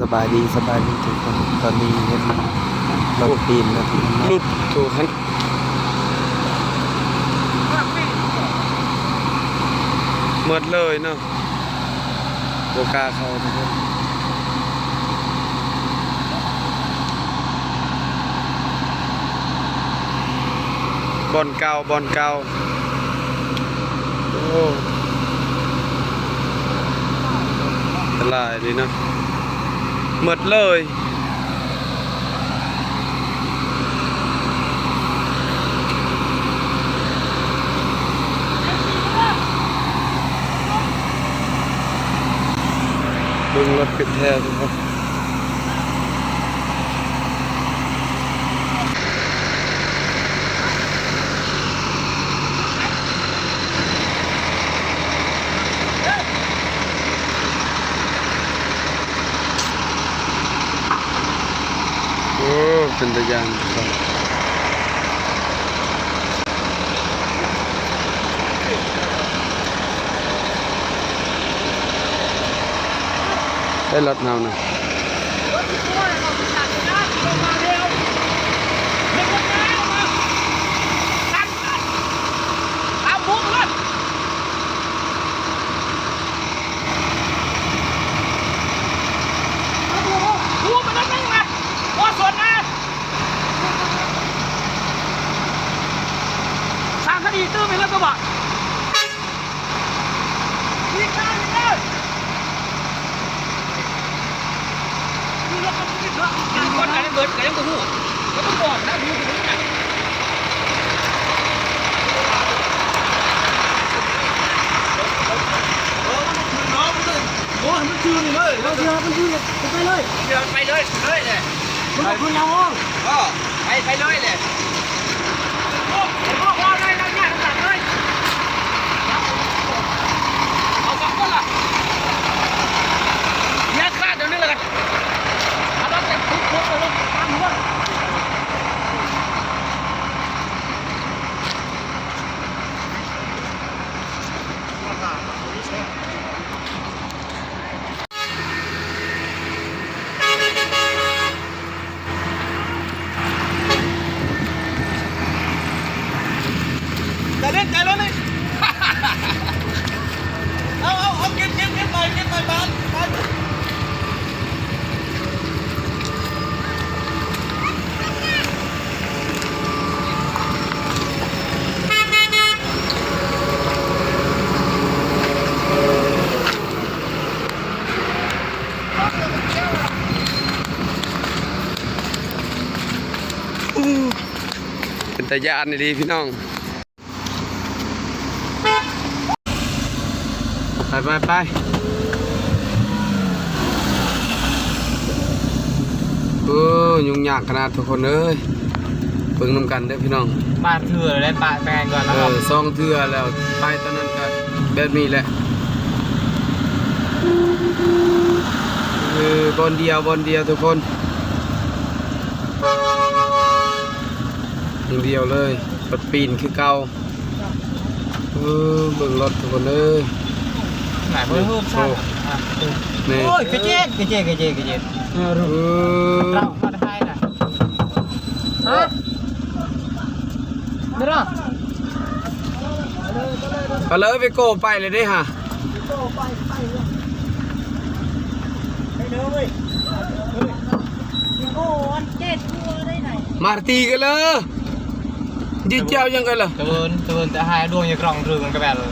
สบายดีทุกคนตอนนี้เห็นรถปีนแล้วที่มัน หลุดถูกคันหมดเลยเนาะโบกล้าเข้าทุกคนบอลเก่าโอ้ตลาดดีเนาะหมดเลยดึงรถปิดแท้ทุกคนโอ้เป็นตะยานทุกคนได้รถเนานะคดีตื้อไปแล้วก็บอกนี่ข้านี่เลยดูแล้วก็คิดว่าคนกันเบิร์ดกันยังตัวหูก็ต้องบอกนะดูดูนะโอ้มันชื่นเลยเราเดือมันชื่นเลยไปเลยเดือไปเลยเลยมันบอกคุณเราห้องไปเลยเลยโอ้โหได้แล้วเนี่ยต่างเลยเอาสองคนละเนี่ยคาดเดี๋ยวนี้เลยกันเอาต้องแต่ทุกคนเลยตามหัวใจเล่นนี่เอาเก็บไปบ้านเป็นตะยานดีพี่น้องไปยุ่งยากขนาดทุกคนเอ้ยเบิ่งนำกันเด้อพี่น้อง บ้านเถื่อเลยปะแฟนก่อนแล้ว ซองเทื่อแล้วไปตอนนั้นก็แบบนี้แหละบอลเดียวทุกคนอย่างเดียวเลยรถปีนคือเก่าเบิ่งรถทุกคนเอ้ย ไหนเพิ่งรูปช่างโอ้ยกระเจี๊ยดเรามาไทยน่ะฮะไม่รอด ไปเลยไปโก้ไปเลยได้ฮะ ไปเลยโอ้อันเจ็ดตัวได้ไหน มาตีกันเลยยืดเจ้ายังไงล่ะ เตือนจะหายดวงอย่างกล่องเรือกันกระแบบเลย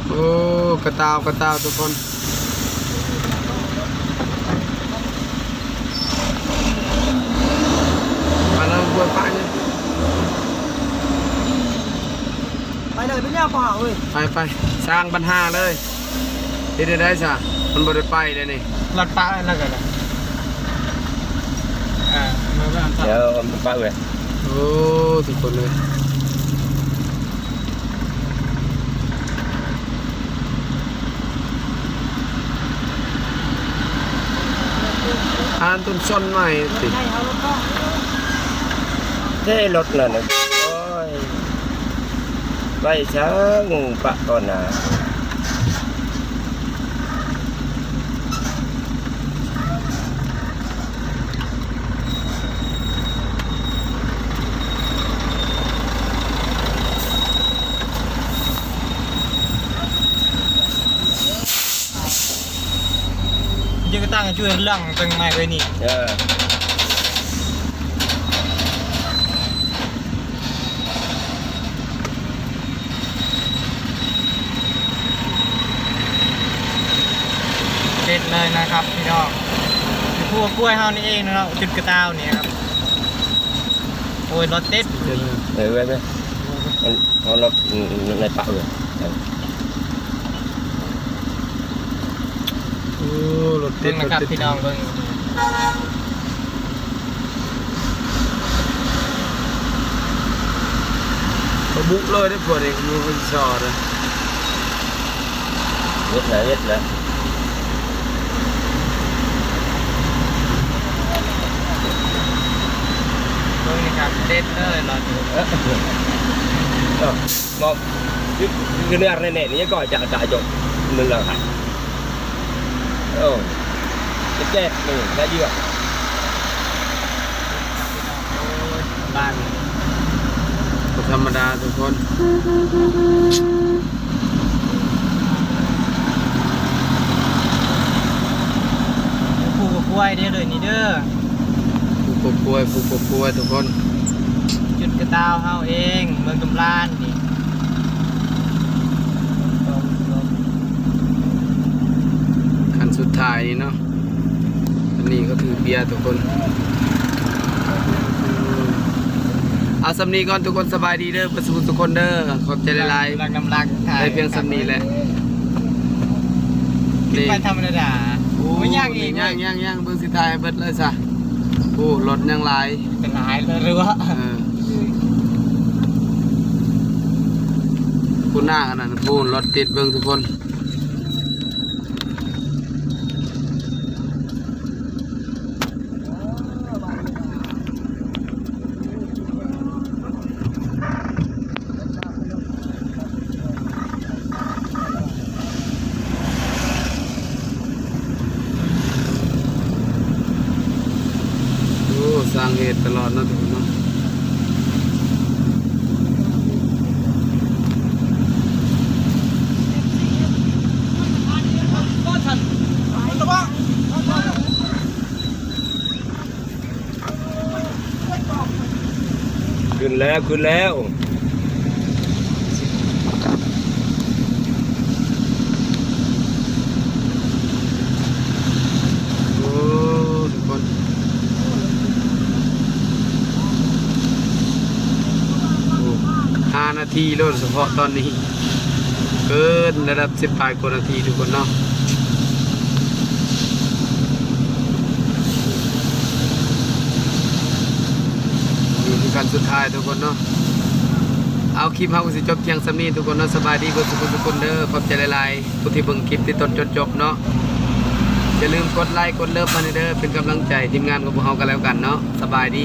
โอ้กระตาวทุกคนมาแล้วบัวป้าเนี่ย ไปเลยไม่ยากเปล่าเว้ย ไปสร้างปัญหาเลยที่ได้ซะมันบ่ได้ไปเลยนี่ รถป้าแล้วกันมาบ้าน เดี๋ยวเอามาป้าเว้ย โอ้ทุกคนเลยอ่านต้นส้นใหม่ติ ให้เอารถก็ เท ท่รถนั่นน่ะโอ้ยไปช้างปะก่อนนะยังตั้งช่วยเรื่องตั้งไม้ไว้นี่เด็ดเลยนะครับพี่น้องคือพวกกล้วยเฮานี่เองนะจุดกระต้าวนี่ครับโอ้ยรถติดไว้เอารถในปะเลยโอ้รถติ เบิ่ ด งนะครับพี่น้องเบิ่ง เขาบุกเลยได้พอเด็กมือคนชอดเลย เย็ดเลยเบิ่งนี่ครับเด็ดเลยรถ มองคือเนื้อในเนี่ยนี่ก็จะจบนึงแล้วครับโอ้จะแก้นี่ได้เยอะ บ้าน ธรรมดาทุกคน ผูกกล้วยเด้อเลยนี่เด้อ ผู้ป่วยทุกคน จุดกระต้าวเฮาเองเมืองกำลานนี่ ขั้นสุดท้ายนี่เนาะอันนี้ก็คือเบียร์ทุกคนเอาสำนีก่อนทุกคนสบายดีเด้อประสุทุกคนเด้อขอบใจหลายๆ รักน้ำรัก ได้เพียงสำนีแหละ ขึ้นไปธรรมดาไม่ยากอีก ย่างเบิ่งสิทายเบิดเลยซะโอ้รถยังหลาย เป็นหายเลยหรือว่า ผู้หน้ากันนั่นผู้รถติดเบิ่งทุกคนสร้างเหตุตลอดนะทุกคนเนาะขึ้นแล้วโอ้ทุกคน5 นาทีแล้วเฉพาะตอนนี้เกินระดับ18 กว่านาทีทุกคนเนาะนี่คือการสุดท้ายทุกคนเนาะเอาคลิปเฮาสิจบเพียงสำนี้ทุกคนเนาะสบายดีเบิดทุกคนเด้อขอบใจหลายๆผู้ที่เบิ่งคลิปที่ต้นจนจบเนาะอย่าลืมกดไลค์กดเลิฟมาเด้อเป็นกำลังใจทีมงานของพวกเฮากันแล้วกันเนาะสบายดี